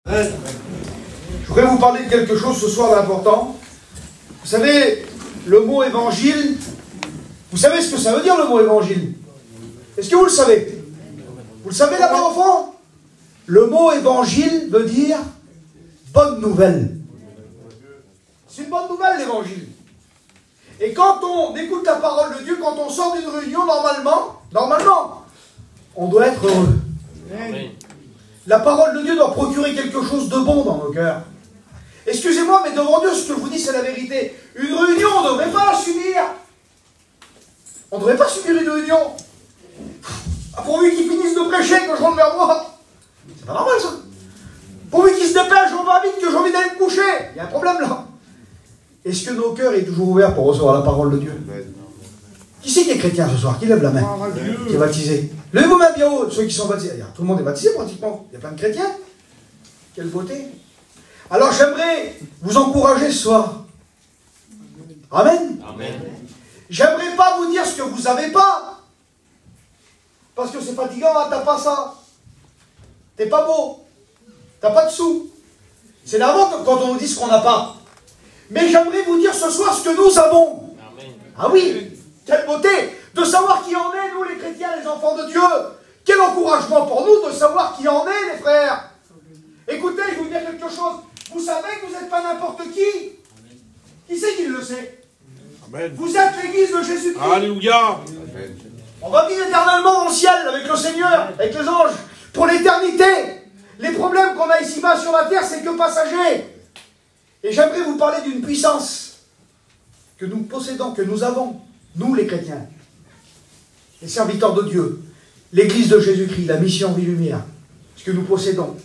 Je voudrais vous parler de quelque chose ce soir d'important. Vous savez, le mot évangile, vous savez ce que ça veut dire le mot évangile? Est-ce que vous le savez? Vous le savez là-bas au fond? Le mot évangile veut dire bonne nouvelle. C'est une bonne nouvelle l'évangile. Et quand on écoute la parole de Dieu, quand on sort d'une réunion, normalement, on doit être heureux. Amen. La parole de Dieu doit procurer quelque chose de bon dans nos cœurs. Excusez-moi, mais devant Dieu, ce que je vous dis, c'est la vérité. Une réunion, on ne devrait pas la subir. On ne devrait pas subir une réunion. Pourvu qu'ils finissent de prêcher, que je rentre vers moi. C'est pas normal, ça. Pourvu qu'ils se dépêchent, on va vite, que j'ai envie d'aller me coucher. Il y a un problème, là. Est-ce que nos cœurs sont toujours ouverts pour recevoir la parole de Dieu? Qui c'est qui est chrétien ce soir? Qui lève la main? Qui est baptisé? Levez vos mains bien haut, ceux qui sont baptisés. Tout le monde est baptisé pratiquement. Il y a plein de chrétiens. Quelle beauté. Alors j'aimerais vous encourager ce soir. Amen. Amen. J'aimerais pas vous dire ce que vous n'avez pas. Parce que c'est fatigant, hein, t'as pas ça. T'es pas beau. T'as pas de sous. C'est énervant quand on nous dit ce qu'on n'a pas. Mais j'aimerais vous dire ce soir ce que nous avons. Amen. Ah oui, quelle beauté de savoir qui en est, nous les chrétiens, les enfants de Dieu. Quel encouragement pour nous de savoir qui en est, les frères. Écoutez, je vais vous dire quelque chose. Vous savez que vous n'êtes pas n'importe qui. Qui c'est qui le sait? Amen. Vous êtes l'église de Jésus-Christ. Alléluia. On va vivre éternellement dans le ciel avec le Seigneur, avec les anges, pour l'éternité. Les problèmes qu'on a ici-bas sur la terre, c'est que passager. Et j'aimerais vous parler d'une puissance que nous possédons, que nous avons, nous les chrétiens, les serviteurs de Dieu, l'église de Jésus-Christ, la mission Vie Lumière, ce que nous possédons.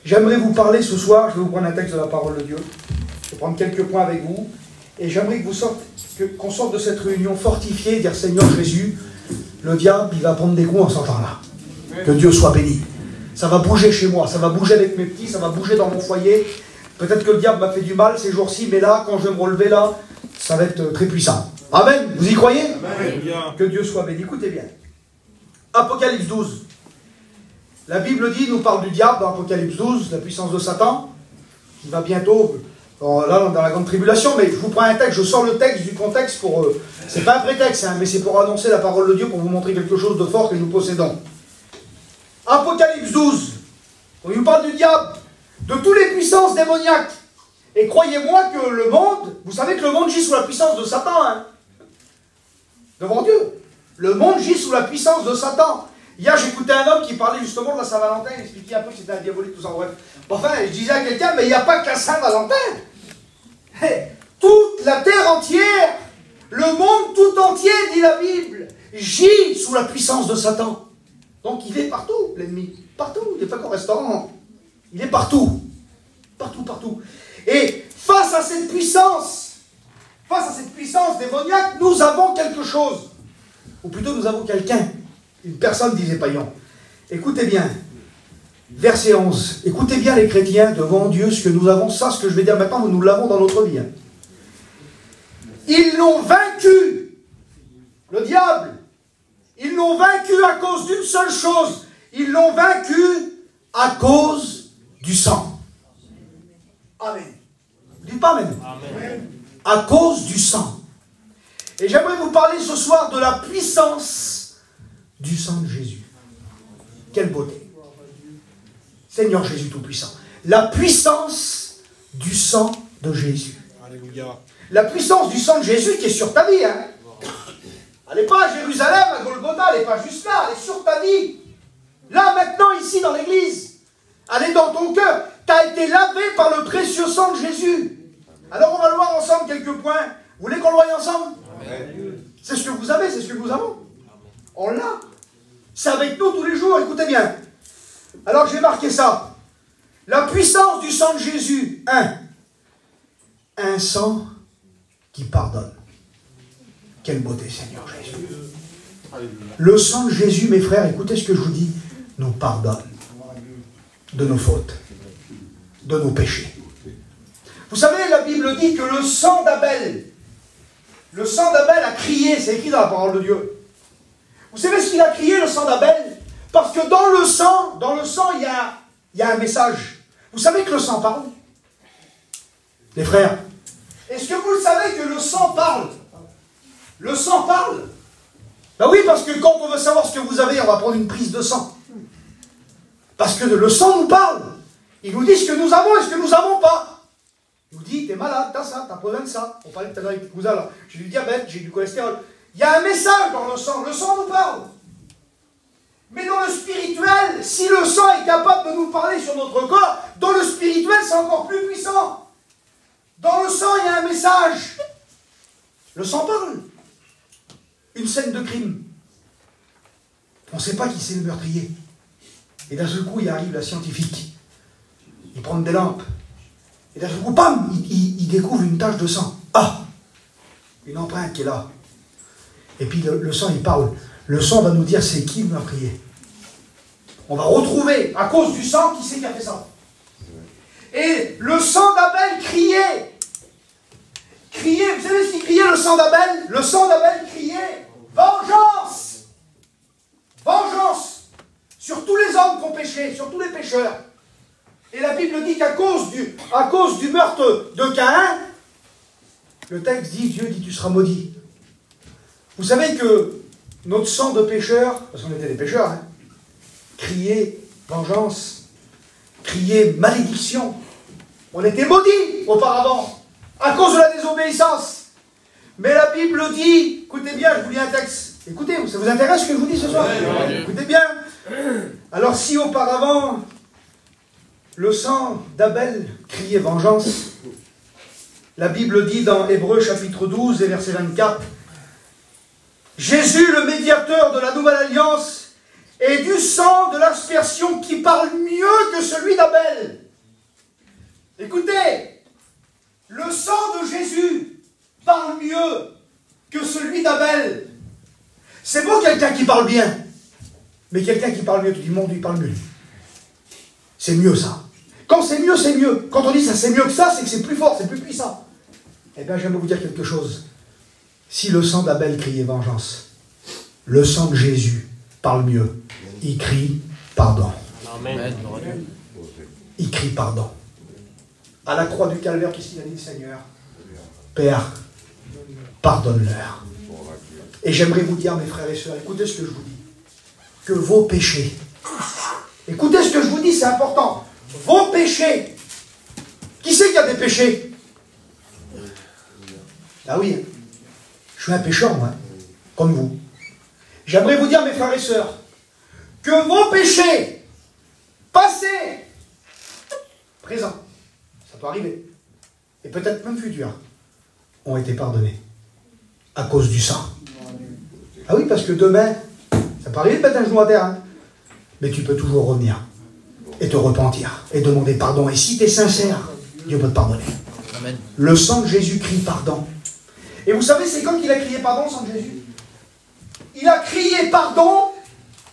J'aimerais vous parler ce soir, je vais vous prendre un texte de la parole de Dieu, je vais prendre quelques points avec vous, et j'aimerais qu'on sorte de cette réunion fortifiée, dire Seigneur Jésus, le diable, il va prendre des coups en sortant là. Que Dieu soit béni. Ça va bouger chez moi, ça va bouger avec mes petits, ça va bouger dans mon foyer. Peut-être que le diable m'a fait du mal ces jours-ci, mais là, quand je vais me relever là, ça va être très puissant. Amen. Vous y croyez? Amen. Que Dieu soit béni. Écoutez bien. Apocalypse 12. La Bible dit, nous parle du diable dans Apocalypse 12, la puissance de Satan, qui va bientôt, là, dans la grande tribulation, mais je vous prends un texte, je sors le texte du contexte pour... c'est pas un prétexte, hein, mais c'est pour annoncer la parole de Dieu, pour vous montrer quelque chose de fort que nous possédons. Apocalypse 12. On nous parle du diable, de toutes les puissances démoniaques. Et croyez-moi que le monde, vous savez que le monde gît sous la puissance de Satan, hein, devant Dieu. Le monde gît sous la puissance de Satan. Hier, j'écoutais un homme qui parlait justement de la Saint-Valentin, il expliquait un peu que c'était un diabolique, tout ça, bref. Enfin, je disais à quelqu'un, mais il n'y a pas qu'un Saint-Valentin. Toute la terre entière, le monde tout entier, dit la Bible, gît sous la puissance de Satan. Donc il est partout, l'ennemi. Partout, il n'est pas qu'au restaurant. Il est partout. Partout, partout. Et face à cette puissance démoniaque, nous avons quelque chose. Ou plutôt, nous avons quelqu'un. Une personne, disait Payan. Écoutez bien. Verset 11. Écoutez bien les chrétiens, devant Dieu, ce que nous avons. Ça, ce que je vais dire maintenant, nous l'avons dans notre vie. Hein. Ils l'ont vaincu. Le diable. Ils l'ont vaincu à cause d'une seule chose. Ils l'ont vaincu à cause du sang. Amen. Dites pas Amen. Amen. À cause du sang. Et j'aimerais vous parler ce soir de la puissance du sang de Jésus. Quelle beauté. Seigneur Jésus Tout-Puissant. La puissance du sang de Jésus. Alléluia. La puissance du sang de Jésus qui est sur ta vie. Hein. Elle n'est pas à Jérusalem, à Golgotha, elle n'est pas juste là, elle est sur ta vie. Là, maintenant, ici, dans l'église. Elle est dans ton cœur. Tu as été lavé par le précieux sang de Jésus. Alors, on va le voir ensemble quelques points. Vous voulez qu'on le voie ensemble? C'est ce que vous avez, c'est ce que nous avons. On l'a. C'est avec nous tous les jours, écoutez bien. Alors, j'ai marqué ça. La puissance du sang de Jésus. Un sang qui pardonne. Quelle beauté, Seigneur Jésus. Le sang de Jésus, mes frères, écoutez ce que je vous dis, nous pardonne de nos fautes, de nos péchés. Vous savez, la Bible dit que le sang d'Abel a crié, c'est écrit dans la parole de Dieu. Vous savez ce qu'il a crié, le sang d'Abel? Parce que dans le sang, il y a un message. Vous savez que le sang parle? Les frères, est-ce que vous le savez que le sang parle? Le sang parle? Ben oui, parce que quand on veut savoir ce que vous avez, on va prendre une prise de sang. Parce que le sang nous parle. Il nous dit ce que nous avons et ce que nous n'avons pas. Il nous dit, t'es malade, t'as ça, t'as besoin de ça. On parlait tout à l'heure avec tes cousins, là. J'ai du diabète, j'ai du cholestérol. Il y a un message dans le sang nous parle. Mais dans le spirituel, si le sang est capable de nous parler sur notre corps, dans le spirituel, c'est encore plus puissant. Dans le sang, il y a un message. Le sang parle. Une scène de crime. On ne sait pas qui c'est le meurtrier. Et d'un seul coup, il arrive la scientifique. Ils prennent des lampes. Et d'un seul coup, bam, il découvre une tache de sang. Ah! Une empreinte qui est là. Et puis le sang, il parle. Le sang va nous dire c'est qui le meurtrier. On va retrouver, à cause du sang, qui c'est qui a fait ça. Et le sang d'Abel criait. Criait, vous savez ce qu'il criait, le sang d'Abel? Le sang d'Abel criait vengeance! Vengeance! Sur tous les hommes qui ont péché, sur tous les pécheurs. Et la Bible dit qu'à cause du meurtre de Caïn, le texte dit, Dieu dit, tu seras maudit. Vous savez que notre sang de pécheurs, parce qu'on était des pécheurs, hein, criait vengeance, criait malédiction. On était maudits auparavant, à cause de la désobéissance. Mais la Bible dit, écoutez bien, je vous lis un texte. Écoutez, ça vous intéresse ce que je vous dis ce soir? Écoutez bien. Alors si auparavant, le sang d'Abel criait vengeance, la Bible dit dans Hébreux chapitre 12 et verset 24, Jésus, le médiateur de la nouvelle alliance, est du sang de l'aspersion qui parle mieux que celui d'Abel. Écoutez, le sang de Jésus parle mieux que celui d'Abel. C'est beau quelqu'un qui parle bien, mais quelqu'un qui parle mieux, tout le monde lui parle mieux. C'est mieux ça. Quand c'est mieux, c'est mieux. Quand on dit ça c'est mieux que ça, c'est que c'est plus fort, c'est plus puissant. Eh bien, j'aimerais vous dire quelque chose. Si le sang d'Abel criait vengeance, le sang de Jésus parle mieux. Il crie pardon. Amen. Il crie pardon. À la croix du Calvaire, qu'est-ce qu'il a dit le Seigneur? Père, pardonne-leur. Et j'aimerais vous dire, mes frères et sœurs, écoutez ce que je vous dis. Que vos péchés, écoutez ce que je vous dis, c'est important. Vos péchés. Qui c'est qui a des péchés? Ah oui, je suis un pécheur, moi, comme vous. J'aimerais vous dire, mes frères et sœurs, que vos péchés, passés, présents, ça peut arriver, et peut-être même futurs, ont été pardonnés à cause du sang. Ah oui, parce que demain, ça peut arriver de mettre un genou à terre, hein, mais tu peux toujours revenir et te repentir et demander pardon. Et si tu es sincère, Dieu peut te pardonner. Amen. Le sang de Jésus crie pardon. Et vous savez, c'est quand qu'il a crié pardon, le sang de Jésus? Il a crié pardon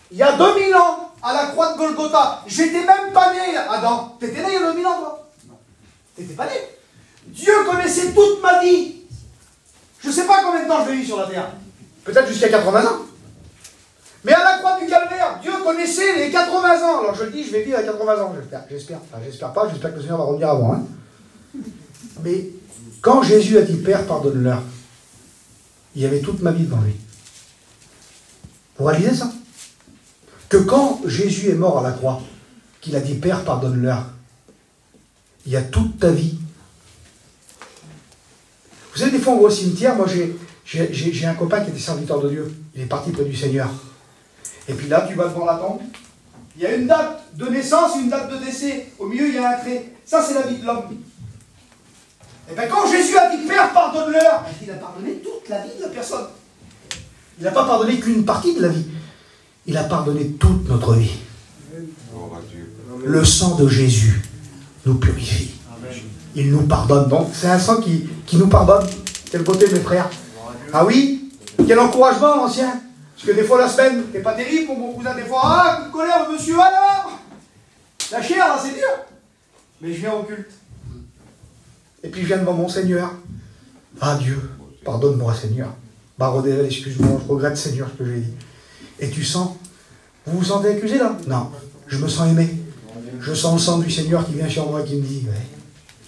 il y a 2000 ans à la croix de Golgotha. J'étais même pas né, Adam. T'étais né il y a 2000 ans, toi? T'étais pas né. Dieu connaissait toute ma vie. Je ne sais pas combien de temps je vais vivre sur la terre. Peut-être jusqu'à 80 ans. Mais à la croix du Calvaire, Dieu connaissait les 80 ans. Alors je le dis, je vais vivre à 80 ans, j'espère. Enfin, j'espère pas, j'espère que le Seigneur va revenir avant. Hein. Mais quand Jésus a dit, Père, pardonne-leur, il y avait toute ma vie devant lui. Vous réalisez ça? Que quand Jésus est mort à la croix, qu'il a dit, Père, pardonne-leur, il y a toute ta vie. Vous savez, des fois on va au cimetière, moi j'ai un copain qui était serviteur de Dieu, il est parti près du Seigneur. Et puis là, tu vas devant la tombe, il y a une date de naissance et une date de décès. Au milieu, il y a un trait. Ça, c'est la vie de l'homme. Et bien, quand Jésus a dit, Père, pardonne-leur, il a pardonné toute la vie de la personne. Il n'a pas pardonné qu'une partie de la vie. Il a pardonné toute notre vie. Le sang de Jésus nous purifie. Il nous pardonne. Donc, c'est un sang qui nous pardonne. Quelle beauté, mes frères. Ah oui? Quel encouragement, l'ancien. Parce que des fois, la semaine, c'est pas terrible pour mon cousin. Des fois, ah, coup de colère, monsieur, alors la chair, là, c'est dur. Mais je viens au culte. Et puis, je viens devant mon Seigneur. Ah, Dieu, pardonne-moi, Seigneur. Barodel, excuse-moi, je regrette, Seigneur, ce que j'ai dit. Et tu sens, vous vous sentez accusé, là? Non, je me sens aimé. Je sens le sang du Seigneur qui vient sur moi, qui me dit, ouais,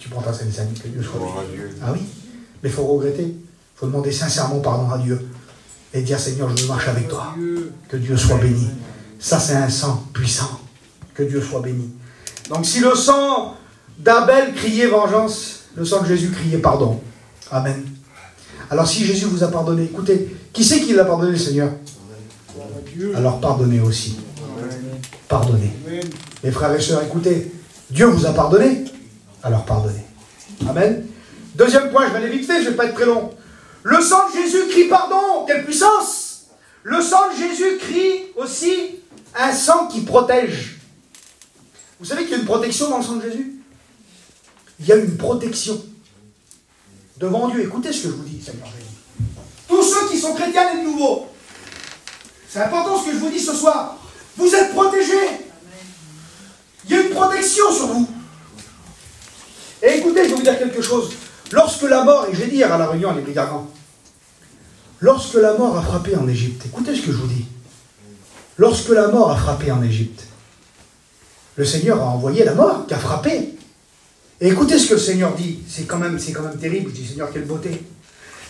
tu prends ta Sainte Seine, que Dieu soit béni. Ah oui, mais il faut regretter. Il faut demander sincèrement pardon à Dieu. Et dire, Seigneur, je marche avec toi. Que Dieu soit béni. Ça, c'est un sang puissant. Que Dieu soit béni. Donc, si le sang d'Abel criait vengeance, le sang de Jésus criait pardon. Amen. Alors, si Jésus vous a pardonné, écoutez, qui c'est qui l'a pardonné, le Seigneur? Alors, pardonnez aussi. Pardonnez. Mes frères et sœurs, écoutez, Dieu vous a pardonné, alors pardonnez. Amen. Deuxième point, je vais aller vite fait, je ne vais pas être très long. Le sang de Jésus crie pardon. Quelle puissance! Le sang de Jésus crie aussi un sang qui protège. Vous savez qu'il y a une protection dans le sang de Jésus? Il y a une protection devant Dieu. Écoutez ce que je vous dis, Seigneur Jésus. Tous ceux qui sont chrétiens et de nouveau, c'est important ce que je vous dis ce soir. Vous êtes protégés. Il y a une protection sur vous. Et écoutez, je vais vous dire quelque chose. Lorsque la mort, et j'ai dit hier à la réunion à l'Église d'Argan, lorsque la mort a frappé en Égypte, écoutez ce que je vous dis. Lorsque la mort a frappé en Égypte, le Seigneur a envoyé la mort qui a frappé. Et écoutez ce que le Seigneur dit. C'est quand même terrible. Je dis, Seigneur, quelle beauté.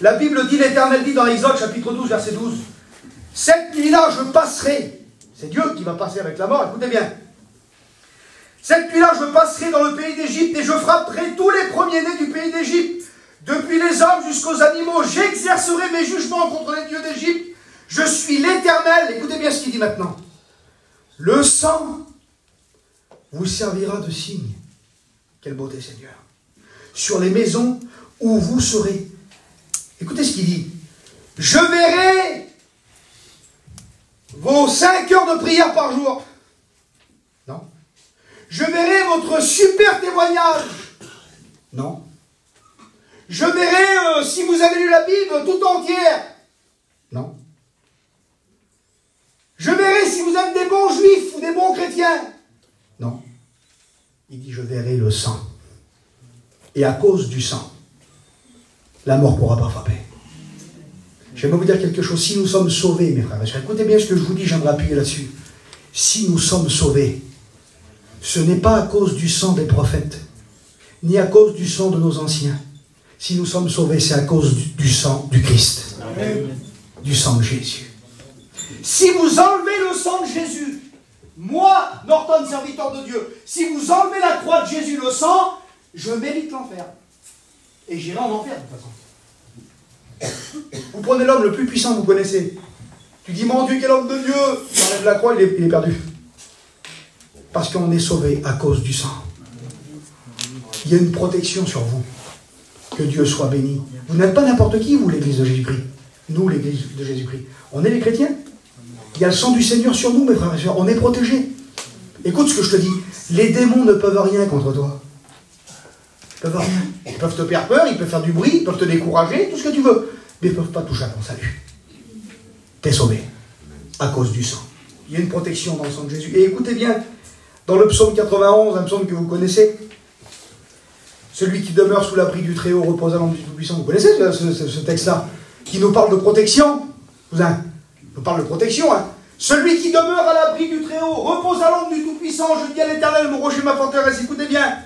La Bible dit, l'Éternel dit dans Exode, chapitre 12, verset 12, « Cette nuit-là, je passerai. » C'est Dieu qui va passer avec la mort, écoutez bien. « Cette nuit-là, je passerai dans le pays d'Égypte et je frapperai tous les premiers-nés du pays d'Égypte. Depuis les hommes jusqu'aux animaux, j'exercerai mes jugements contre les dieux d'Égypte. Je suis l'Éternel. » Écoutez bien ce qu'il dit maintenant. « Le sang vous servira de signe. » Quelle beauté, Seigneur. « Sur les maisons où vous serez. » Écoutez ce qu'il dit. « Je verrai vos 5 heures de prière par jour. » Non. « Je verrai votre super témoignage. » Non. « Je verrai si vous avez lu la Bible tout entière. » Non. « Je verrai si vous êtes des bons juifs ou des bons chrétiens. » Non. Il dit, je verrai le sang. Et à cause du sang, la mort ne pourra pas frapper. J'aimerais vous dire quelque chose. Si nous sommes sauvés, mes frères et sœurs, écoutez bien ce que je vous dis, j'aimerais appuyer là-dessus. Si nous sommes sauvés, ce n'est pas à cause du sang des prophètes, ni à cause du sang de nos anciens. Si nous sommes sauvés, c'est à cause du sang du Christ. Amen. Du sang de Jésus. Si vous enlevez le sang de Jésus, moi, Norton, serviteur de Dieu, si vous enlevez la croix de Jésus, le sang, je mérite l'enfer. Et j'irai en enfer de toute façon. Vous prenez l'homme le plus puissant que vous connaissez. Tu dis, mon Dieu, quel homme de Dieu! Tu enlèves la croix, il est perdu. Parce qu'on est sauvé à cause du sang. Il y a une protection sur vous. Que Dieu soit béni. Vous n'êtes pas n'importe qui, vous, l'église de Jésus-Christ. Nous, l'église de Jésus-Christ. On est les chrétiens. Il y a le sang du Seigneur sur nous, mes frères et sœurs. On est protégés. Écoute ce que je te dis. Les démons ne peuvent rien contre toi. Ils peuvent rien. Ils peuvent te faire peur, ils peuvent faire du bruit, ils peuvent te décourager, tout ce que tu veux. Mais ils ne peuvent pas toucher à ton salut. Tu es sauvé. À cause du sang. Il y a une protection dans le sang de Jésus. Et écoutez bien, dans le psaume 91, un psaume que vous connaissez, celui qui demeure sous l'abri du Très-Haut repose à l'ombre du Tout-Puissant. Vous connaissez ce texte-là, qui nous parle de protection. Nous parle de protection, hein. Celui qui demeure à l'abri du Très-Haut repose à l'ombre du Tout-Puissant. Je dis à l'Éternel, mon rocher, ma forteresse. Écoutez bien.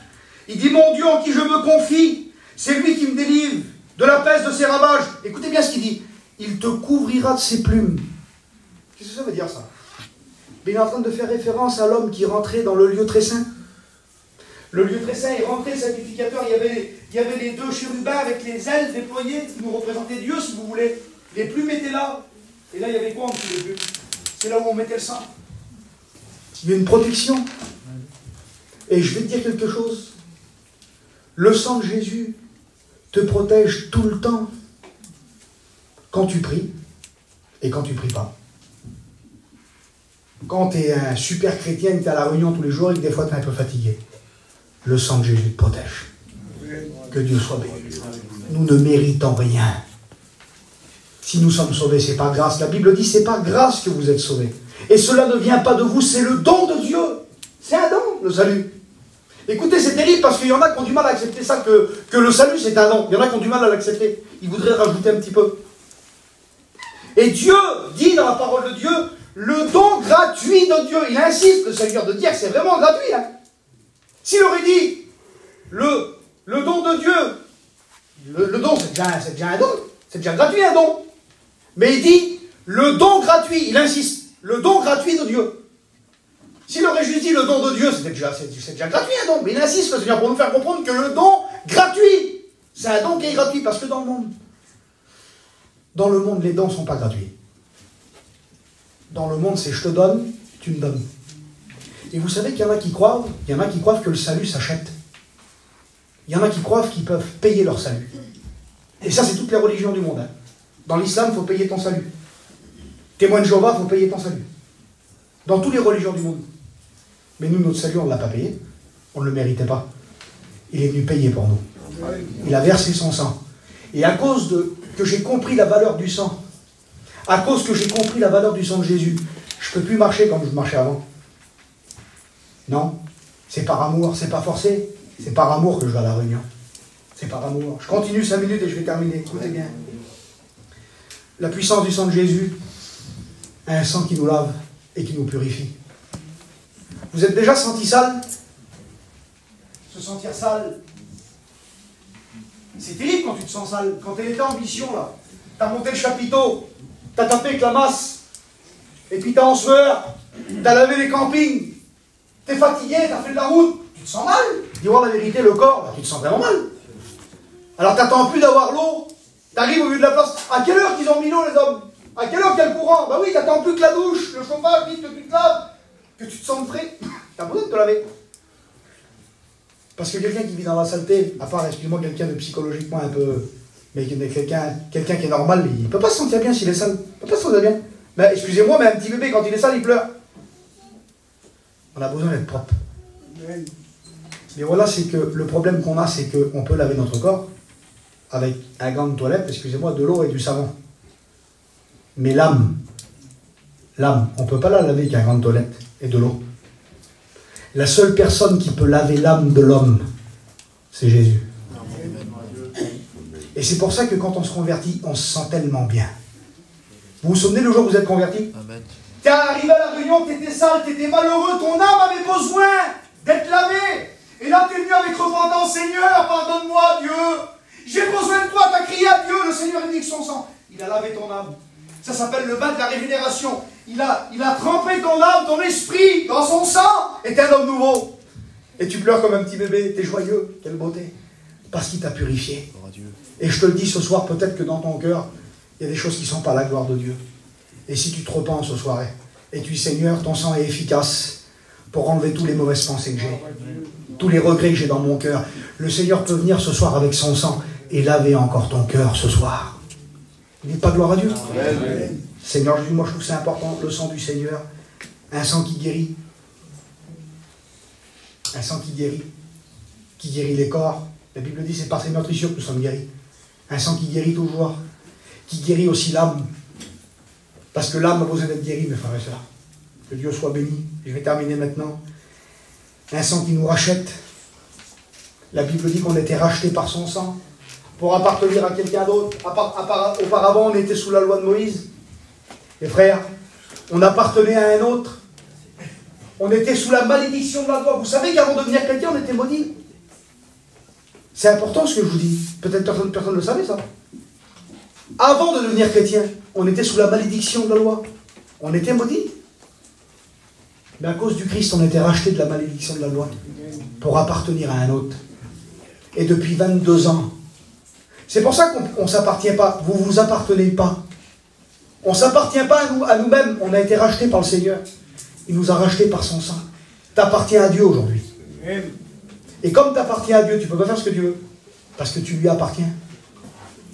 Il dit, mon Dieu en qui je me confie, c'est lui qui me délivre de la peste de ses ravages. Écoutez bien ce qu'il dit. Il te couvrira de ses plumes. Qu'est-ce que ça veut dire, ça? Mais il est en train de faire référence à l'homme qui rentrait dans le lieu très saint. Le lieu très saint, il rentrait, le sacrificateur, il y avait les 2 chérubins avec les ailes déployées qui nous représentaient Dieu, si vous voulez. Les plumes étaient là. Et là, il y avait quoi en dessous des plumes? C'est là où on mettait le sang. Il y a une protection. Et je vais te dire quelque chose. Le sang de Jésus te protège tout le temps. Quand tu pries et quand tu ne pries pas. Quand tu es un super chrétien, tu es à la réunion tous les jours et que des fois tu es un peu fatigué. Le sang de Jésus te protège. Que Dieu soit béni. Nous ne méritons rien. Si nous sommes sauvés, ce n'est pas grâce. La Bible dit, ce n'est pas grâce que vous êtes sauvés. Et cela ne vient pas de vous, c'est le don de Dieu. C'est un don, le salut. Écoutez, c'est terrible parce qu'il y en a qui ont du mal à accepter ça, que le salut c'est un don. Il y en a qui ont du mal à l'accepter. Ils voudraient rajouter un petit peu. Et Dieu dit dans la parole de Dieu, le don gratuit de Dieu. Il insiste, le Seigneur, de dire que c'est vraiment gratuit. Hein. S'il aurait dit le don de Dieu, le don c'est déjà un don, c'est déjà gratuit un don. Mais il dit le don gratuit, il insiste, le don gratuit de Dieu. S'il aurait juste dit le don de Dieu, c'est déjà gratuit un don. Mais il insiste, le Seigneur, pour nous faire comprendre que le don gratuit, c'est un don qui est gratuit, parce que dans le monde, les dons ne sont pas gratuits. Dans le monde, c'est je te donne, tu me donnes. Et vous savez qu'il y en a qui croient, que le salut s'achète. Il y en a qui croient qu'ils peuvent payer leur salut. Et ça, c'est toutes les religions du monde. Hein. Dans l'islam, il faut payer ton salut. Témoin de Jéhovah, il faut payer ton salut. Dans toutes les religions du monde. Mais nous, notre salut, on ne l'a pas payé. On ne le méritait pas. Il est venu payer pour nous. Il a versé son sang. Et à cause que j'ai compris la valeur du sang, à cause que j'ai compris la valeur du sang de Jésus, je ne peux plus marcher comme je marchais avant. Non, c'est par amour, c'est pas forcé. C'est par amour que je vais à la réunion. C'est par amour. Je continue 5 minutes et je vais terminer. Écoutez bien. La puissance du sang de Jésus a un sang qui nous lave et qui nous purifie. Vous êtes déjà senti sale? Se sentir sale, c'est terrible quand tu te sens sale. Quand tu étais en mission, là, tu as monté le chapiteau, tu as tapé avec la masse, et puis tu as en sueur, tu as lavé les campings, tu es fatigué, tu as fait de la route, tu te sens mal. Dis-moi la vérité, le corps, là, tu te sens vraiment mal. Alors tu n'attends plus d'avoir l'eau, tu arrives au milieu de la place. À quelle heure qu'ils ont mis l'eau, les hommes? À quelle heure qu'il y a le courant? Bah oui, tu n'attends plus que la douche, le chauffage, vite que tu te laves, que tu te sens frais. Tu as besoin de te laver. Parce que quelqu'un qui vit dans la saleté, à part, excuse-moi, quelqu'un de psychologiquement un peu... Mais quelqu'un qui est normal, il ne peut pas se sentir bien s'il est sale. Il ne peut pas se sentir bien. Mais excusez-moi, mais un petit bébé, quand il est sale, il pleure. On a besoin d'être propre. Mais voilà, c'est que le problème qu'on a, c'est qu'on peut laver notre corps avec un gant de toilette, excusez-moi, de l'eau et du savon. Mais l'âme, on ne peut pas la laver avec un gant de toilette et de l'eau. La seule personne qui peut laver l'âme de l'homme, c'est Jésus. Et c'est pour ça que quand on se convertit, on se sent tellement bien. Vous vous souvenez le jour où vous êtes converti? Tu es arrivé à la réunion, tu étais sale, tu étais malheureux, ton âme avait besoin d'être lavée. Et là, tu es venu avec repentance, Seigneur, pardonne-moi, Dieu. J'ai besoin de toi, tu as crié à Dieu, le Seigneur indique son sang. Il a lavé ton âme. Ça s'appelle le bain de la régénération. Il a trempé ton âme, ton esprit dans son sang, et t'es un homme nouveau. Et tu pleures comme un petit bébé, t'es joyeux, quelle beauté. Parce qu'il t'a purifié. Et je te le dis ce soir, peut-être que dans ton cœur, il y a des choses qui ne sont pas la gloire de Dieu. Et si tu te repens ce soir, et tu dis, Seigneur, ton sang est efficace pour enlever tous les mauvaises pensées que j'ai, tous les regrets que j'ai dans mon cœur. Le Seigneur peut venir ce soir avec son sang et laver encore ton cœur ce soir. Dites pas gloire à Dieu. Amen. Seigneur Jésus, moi je trouve que c'est important, le sang du Seigneur, un sang qui guérit. Un sang qui guérit les corps. La Bible dit, c'est par ses meurtrissures que nous sommes guéris. Un sang qui guérit toujours, qui guérit aussi l'âme. Parce que l'âme a besoin d'être guérie, mes frères et sœurs. Que Dieu soit béni. Je vais terminer maintenant. Un sang qui nous rachète. La Bible dit qu'on était rachetés par son sang pour appartenir à quelqu'un d'autre. Auparavant, on était sous la loi de Moïse. Les frères, on appartenait à un autre. On était sous la malédiction de la loi. Vous savez qu'avant de devenir chrétien, on était maudit. C'est important ce que je vous dis. Peut-être personne ne le savait, ça. Avant de devenir chrétien, on était sous la malédiction de la loi. On était maudit. Mais à cause du Christ, on était racheté de la malédiction de la loi pour appartenir à un autre. Et depuis 22 ans, c'est pour ça qu'on ne s'appartient pas. Vous ne vous appartenez pas. On ne s'appartient pas à nous-mêmes. On a été racheté par le Seigneur. Il nous a rachetés par son sang. Tu appartiens à Dieu aujourd'hui. Et comme tu appartiens à Dieu, tu ne peux pas faire ce que tu veux. Parce que tu lui appartiens.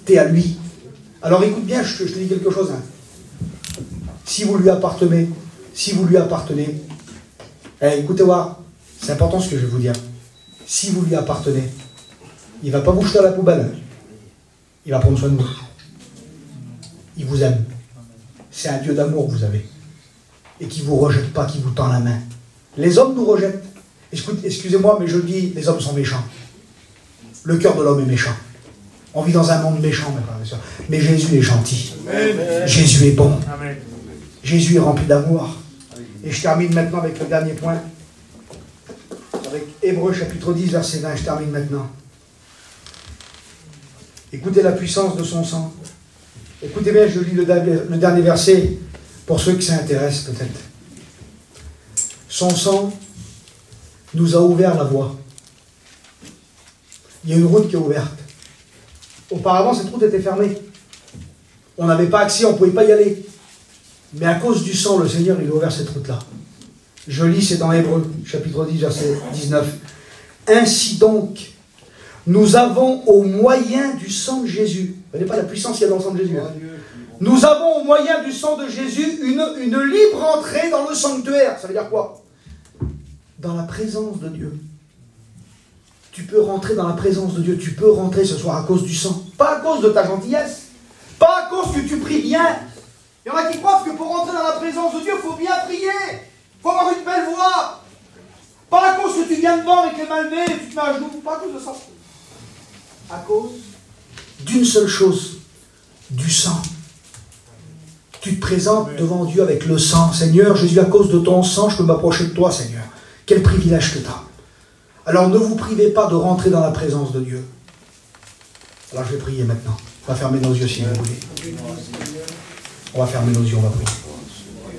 Tu es à lui. Alors écoute bien, je te dis quelque chose. Hein. Si vous lui appartenez, écoutez voir, c'est important ce que je vais vous dire. Si vous lui appartenez, il ne va pas vous jeter à la poubelle. Hein. Il va prendre soin de vous. Il vous aime. C'est un Dieu d'amour que vous avez. Et qui ne vous rejette pas, qui vous tend la main. Les hommes nous rejettent. Excusez-moi, mais je dis, les hommes sont méchants. Le cœur de l'homme est méchant. On vit dans un monde méchant, mes frères et sœurs. Mais Jésus est gentil. Amen. Jésus est bon. Amen. Jésus est rempli d'amour. Et je termine maintenant avec le dernier point. Avec Hébreux chapitre 10, verset 20, je termine maintenant. Écoutez la puissance de son sang. Écoutez bien, je lis le dernier verset pour ceux qui s'intéressent peut-être. Son sang nous a ouvert la voie. Il y a une route qui est ouverte. Auparavant, cette route était fermée. On n'avait pas accès, on ne pouvait pas y aller. Mais à cause du sang, le Seigneur, il a ouvert cette route-là. Je lis, c'est dans Hébreux, chapitre 10, verset 19. Ainsi donc, nous avons au moyen du sang de Jésus, vous ne voyez pas la puissance qu'il y a dans le sang de Jésus, hein. Nous avons au moyen du sang de Jésus une libre entrée dans le sanctuaire. Ça veut dire quoi? Dans la présence de Dieu. Tu peux rentrer dans la présence de Dieu. Tu peux rentrer ce soir à cause du sang. Pas à cause de ta gentillesse. Pas à cause que tu pries bien. Il y en a qui croient que pour rentrer dans la présence de Dieu, il faut bien prier. Il faut avoir une belle voix. Pas à cause que tu viens devant avec les mains levées et tu te mets à genoux. Pas à cause de ça. À cause d'une seule chose. Du sang. Tu te présentes devant Dieu avec le sang. Seigneur, Jésus, à cause de ton sang, je peux m'approcher de toi, Seigneur. Quel privilège que tu as. Alors ne vous privez pas de rentrer dans la présence de Dieu. Alors je vais prier maintenant. On va fermer nos yeux si vous voulez. On va fermer nos yeux, on va prier.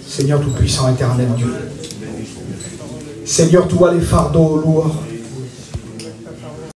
Seigneur Tout-Puissant, éternel Dieu. Seigneur, tu vois les fardeaux lourds.